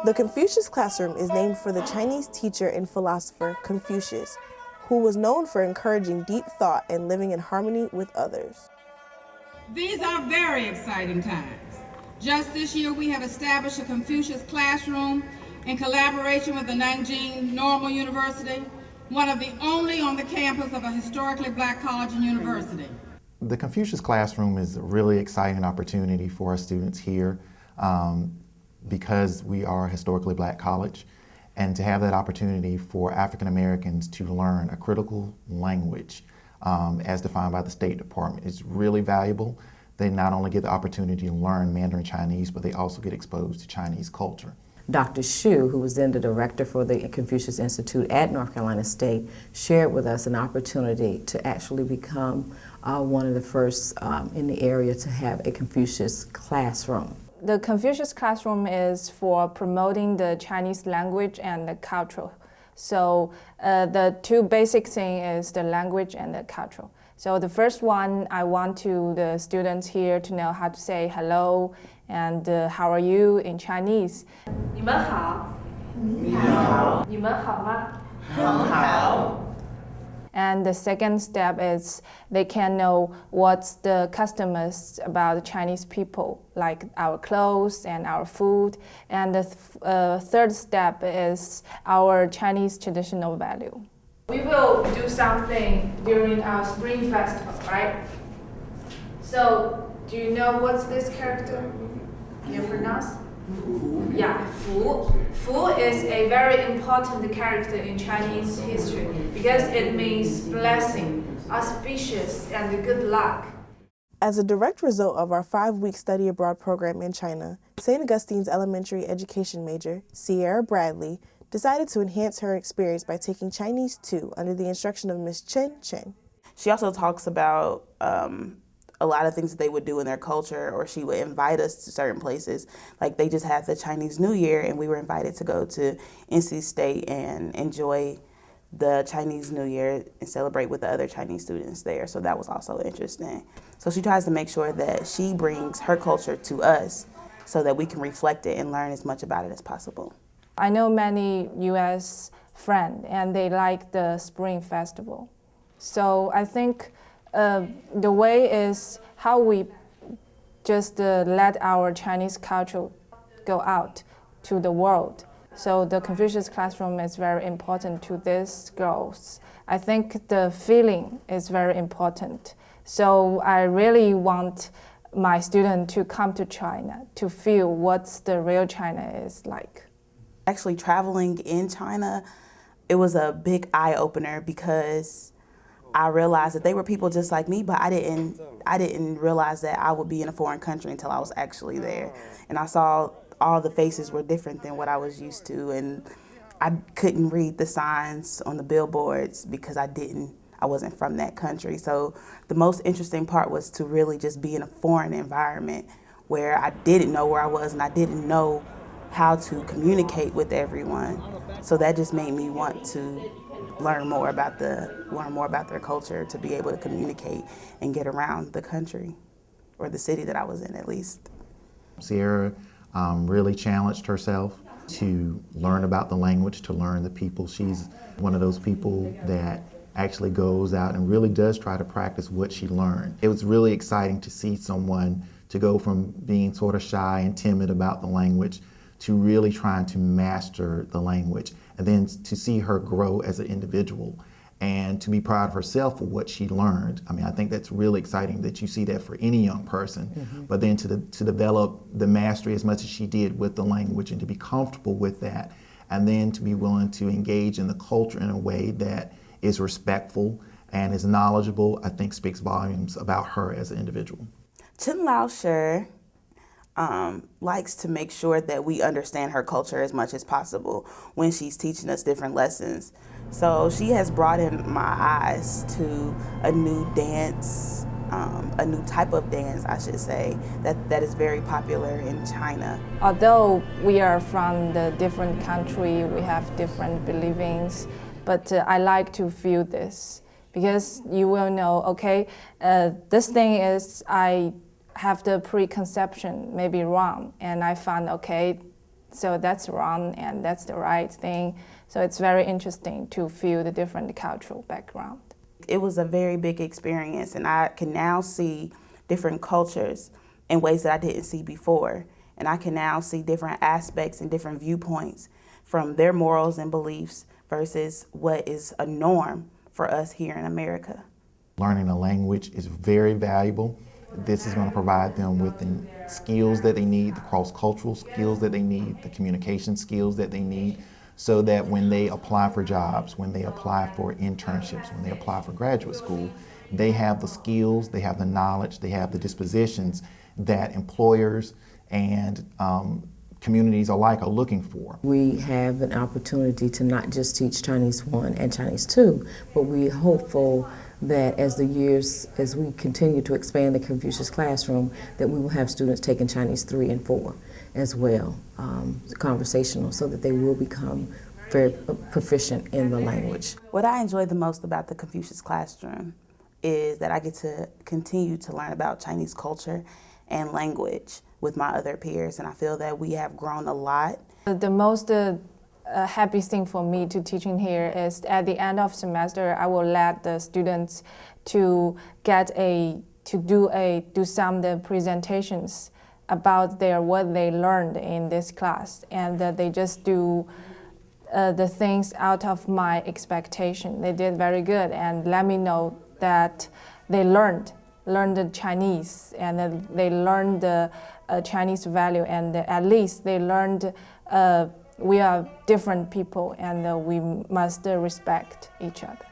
The Confucius Classroom is named for the Chinese teacher and philosopher Confucius, who was known for encouraging deep thought and living in harmony with others. These are very exciting times. Just this year, we have established a Confucius Classroom in collaboration with the Nanjing Normal University, one of the only on the campus of a historically black college and university. The Confucius Classroom is a really exciting opportunity for our students here because we are a historically black college, and to have that opportunity for African Americans to learn a critical language as defined by the State Department is really valuable. They not only get the opportunity to learn Mandarin Chinese, but they also get exposed to Chinese culture. Dr. Xu, who was then the director for the Confucius Institute at North Carolina State, shared with us an opportunity to actually become one of the first in the area to have a Confucius Classroom. The Confucius Classroom is for promoting the Chinese language and the culture. So the two basic things is the language and the culture. So the first one, I want the students here to know how to say hello and how are you in Chinese. 你们好。你好。你们好吗？很好。 And the second step is they can know what's the customs about the Chinese people, like our clothes and our food. And the third step is our Chinese traditional value. We will do something during our Spring Festival, right? So, do you know what's this character? Can you pronounce? Yeah, Fu. Fu is a very important character in Chinese history because it means blessing, auspicious, and good luck. As a direct result of our 5-week study abroad program in China, St. Augustine's elementary education major, Sierra Bradley, decided to enhance her experience by taking Chinese 2 under the instruction of Ms. Chen Chen. She also talks about a lot of things that they would do in their culture, or she would invite us to certain places. Like they just had the Chinese New Year and we were invited to go to NC State and enjoy the Chinese New Year and celebrate with the other Chinese students there. So that was also interesting. So she tries to make sure that she brings her culture to us so that we can reflect it and learn as much about it as possible. I know many US friends and they like the Spring Festival. So I think the way is how we just let our Chinese culture go out to the world. So the Confucius Classroom is very important to these girls. I think the feeling is very important. So I really want my student to come to China to feel what the real China is like. Actually traveling in China, it was a big eye-opener because I realized that they were people just like me, but I didn't realize that I would be in a foreign country until I was actually there. And I saw all the faces were different than what I was used to, and I couldn't read the signs on the billboards because I wasn't from that country. So the most interesting part was to really just be in a foreign environment where I didn't know where I was and I didn't know how to communicate with everyone. So that just made me want to learn more about their culture, to be able to communicate and get around the country, or the city that I was in at least. Sierra really challenged herself to learn about the language, to learn the people. She's one of those people that actually goes out and really does try to practice what she learned. It was really exciting to see someone to go from being sort of shy and timid about the language to really trying to master the language, and then to see her grow as an individual and to be proud of herself for what she learned. I mean, I think that's really exciting that you see that for any young person, but then to develop the mastery as much as she did with the language and to be comfortable with that, and then to be willing to engage in the culture in a way that is respectful and is knowledgeable, I think speaks volumes about her as an individual. Chen Lao Shi likes to make sure that we understand her culture as much as possible when she's teaching us different lessons. So she has broadened my eyes to a new dance, a new type of dance, I should say, that is very popular in China. Although we are from the different country, we have different beliefs, but I like to feel this because you will know, okay, this thing is I have the preconception maybe wrong, and I found, okay, so that's wrong and that's the right thing. So it's very interesting to feel the different cultural background. It was a very big experience, and I can now see different cultures in ways that I didn't see before. And I can now see different aspects and different viewpoints from their morals and beliefs versus what is a norm for us here in America. Learning a language is very valuable. This is going to provide them with the skills that they need, the cross-cultural skills that they need, the communication skills that they need, so that when they apply for jobs, when they apply for internships, when they apply for graduate school, they have the skills, they have the knowledge, they have the dispositions that employers and communities alike are looking for. We have an opportunity to not just teach Chinese 1 and Chinese 2, but we're hopeful that as we continue to expand the Confucius Classroom, that we will have students taking Chinese 3 and 4 as well, conversational, so that they will become very proficient in the language. What I enjoy the most about the Confucius Classroom is that I get to continue to learn about Chinese culture and language with my other peers, and I feel that we have grown a lot. The most happiest thing for me to teaching here is at the end of semester, I will let the students to do some of the presentations about what they learned in this class, and that they just do the things out of my expectation. They did very good and let me know that they learned the Chinese, and that they learned the Chinese value, and at least they learned we are different people and we must respect each other.